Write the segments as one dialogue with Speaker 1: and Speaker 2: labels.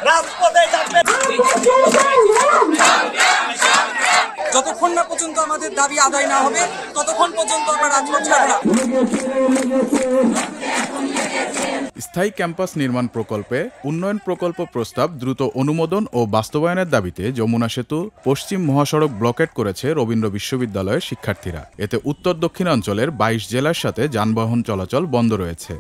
Speaker 1: রাজপথে থাকবে।
Speaker 2: যতক্ষণ না পর্যন্ত আমাদের দাবি আদায় না হবে ততক্ষণ পর্যন্ত আমরা রাজপথ ছাড়ব না।
Speaker 3: স্থায়ী ক্যাম্পাস নির্মাণ প্রকল্পে উন্নয়ন প্রকল্প প্রস্তাব দ্রুত অনুমোদন ও বাস্তবায়নের দাবিতে যমুনা সেতু পশ্চিম মহাসড়ক ব্লকেট করেছে রবীন্দ্র বিশ্ববিদ্যালয়ের শিক্ষার্থীরা। এতে উত্তর দক্ষিণাঞ্চলের ২২ জেলার সাথে যানবাহন চলাচল বন্ধ রয়েছে।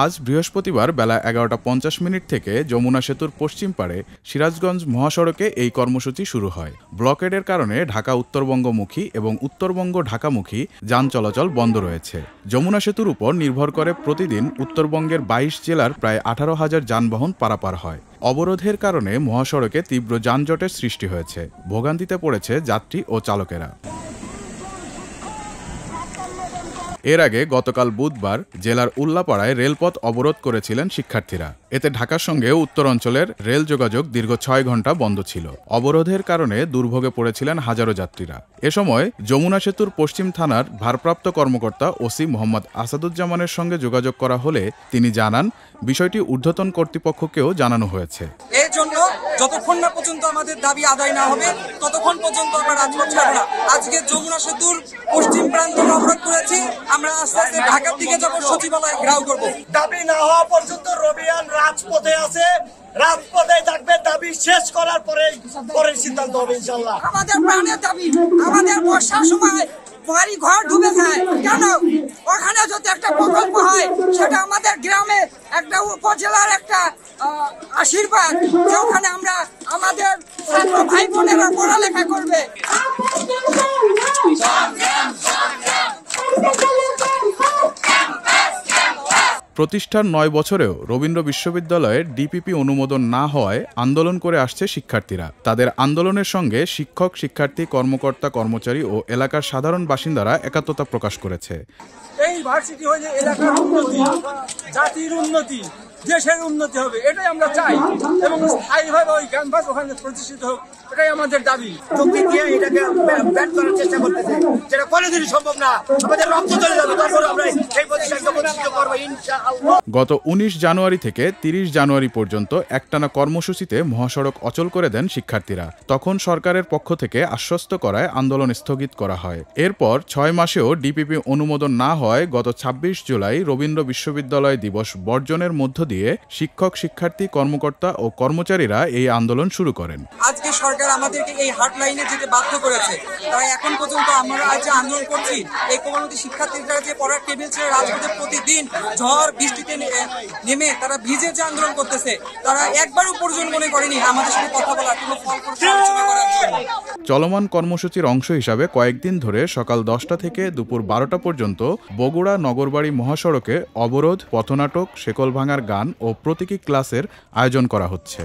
Speaker 3: আজ বৃহস্পতিবার বেলা ১১:৫০ থেকে যমুনা সেতুর পশ্চিম পাড়ে সিরাজগঞ্জ মহাসড়কে এই কর্মসূচি শুরু হয়। ব্লকেডের কারণে ঢাকা উত্তরবঙ্গমুখী এবং উত্তরবঙ্গ ঢাকামুখী যান চলাচল বন্ধ রয়েছে। যমুনা সেতুর উপর নির্ভর করে প্রতিদিন উত্তরবঙ্গের ২২ জেলার প্রায় ১৮,০০০ যানবাহন পারাপার হয়। অবরোধের কারণে মহাসড়কে তীব্র যানজটের সৃষ্টি হয়েছে। ভোগান্তিতে পড়েছে যাত্রী ও চালকেরা। এর আগে গতকাল বুধবার জেলার উল্লাপাড়ায় রেলপথ অবরোধ করেছিলেন শিক্ষার্থীরা। এতে ঢাকার সঙ্গে উত্তরাঞ্চলের রেল যোগাযোগ দীর্ঘ ৬ ঘণ্টা বন্ধ ছিল। অবরোধের কারণে দুর্ভোগে পড়েছিলেন হাজারো যাত্রীরা। এ সময় যমুনা সেতুর পশ্চিম থানার ভারপ্রাপ্ত কর্মকর্তা ওসি মোহাম্মদ আসাদুজ্জামানের সঙ্গে যোগাযোগ করা হলে তিনি জানান, বিষয়টি ঊর্ধ্বতন কর্তৃপক্ষকেও জানানো হয়েছে।
Speaker 2: এর জন্য যতক্ষণ না পর্যন্ত আমাদের দাবি আদায় না হবে ততক্ষণ পর্যন্ত আমরা রাজপথ ছাড়ব না। আজকে যমুনা সেতুর পশ্চিম প্রান্ত অবরোধ করেছি। আমরা আস্তে আস্তে ঢাকার দিকে যাব, সচিবালয় ঘেরাও করব।
Speaker 1: দাবি না হওয়া পর্যন্ত রবিয়ান রাজপথে আছে, রাজপথে থাকবে। দাবি শেষ করার পরের সিদ্ধান্ত হবে ইনশাআল্লাহ।
Speaker 2: আমাদের প্রাণের দাবি, আমাদের বর্ষার সময় বাড়ি ঘর ডুবে যায় কেন? ওখানে যদি একটা প্রকল্প হয় সেটা আমাদের গ্রামে একটা উপজেলার একটা আশীর্বাদ, যে ওখানে আমরা আমাদের ছাত্র ভাই বোনেরা পড়ালেখা করবে।
Speaker 3: প্রতিষ্ঠার ৯ বছরেও রবীন্দ্র বিশ্ববিদ্যালয়ের ডিপিপি অনুমোদন না হওয়ায় আন্দোলন করে আসছে শিক্ষার্থীরা। তাদের আন্দোলনের সঙ্গে শিক্ষক, শিক্ষার্থী, কর্মকর্তা, কর্মচারী ও এলাকার সাধারণ বাসিন্দারা একাত্মতা প্রকাশ করেছে।
Speaker 4: এই ভার্সিটি হলে এলাকার উন্নতি, জাতির উন্নতি, দেশের উন্নতি হবে, এটাই আমরা চাই এবং স্থায়ীভাবে ওই ক্যাম্পাস ওখানে প্রতিষ্ঠিত হোক, এটাই আমাদের দাবি।
Speaker 1: চুক্তি দিয়ে এটাকে ব্যান করার চেষ্টা করতেছে, যেটা কোনোদিনই সম্ভব না। আমাদের রক্ত চলে যাবে, তারপর আমরা এই প্রতিষ্ঠানকে প্রতিষ্ঠিত করব ইনশাআল্লাহ।
Speaker 3: গত ১৯ জানুয়ারি থেকে ৩০ জানুয়ারি পর্যন্ত একটানা কর্মসূচিতে মহাসড়ক অচল করে দেন শিক্ষার্থীরা। তখন সরকারের পক্ষ থেকে আশ্বস্ত করায় আন্দোলন স্থগিত করা হয়। এরপর ৬ মাসেও ডিপিপি অনুমোদন না হওয়ায় গত ২৬ জুলাই রবীন্দ্র বিশ্ববিদ্যালয় দিবস বর্জনের মধ্য দিয়ে শিক্ষক, শিক্ষার্থী, কর্মকর্তা ও কর্মচারীরা এই আন্দোলন শুরু করেন।
Speaker 2: আজকে সরকার আমাদেরকে এই হাটলাইনে যেতে বাধ্য করেছে। তাই এখন পর্যন্ত আমরা আজ যে আন্দোলন করছি, এই কোমলমতি শিক্ষার্থীরা যে পড়ার টেবিল ছেড়ে রাজপথে প্রতিদিন ঝড় বৃষ্টিতে নেমে তারা ভিজে যে আন্দোলন করতেছে, তারা একবারও প্রয়োজন মনে করেনি আমাদের সাথে কথা বলার, কোনো ফলপ্রসূ আলোচনা করার জন্য।
Speaker 3: চলমান কর্মসূচির অংশ হিসাবে কয়েকদিন ধরে সকাল ১০টা থেকে দুপুর ১২টা পর্যন্ত বগুড়া নগরবাড়ি মহাসড়কে অবরোধ, পথনাটক, শেকল ভাঙার গান ও প্রতীকী ক্লাসের আয়োজন করা হচ্ছে।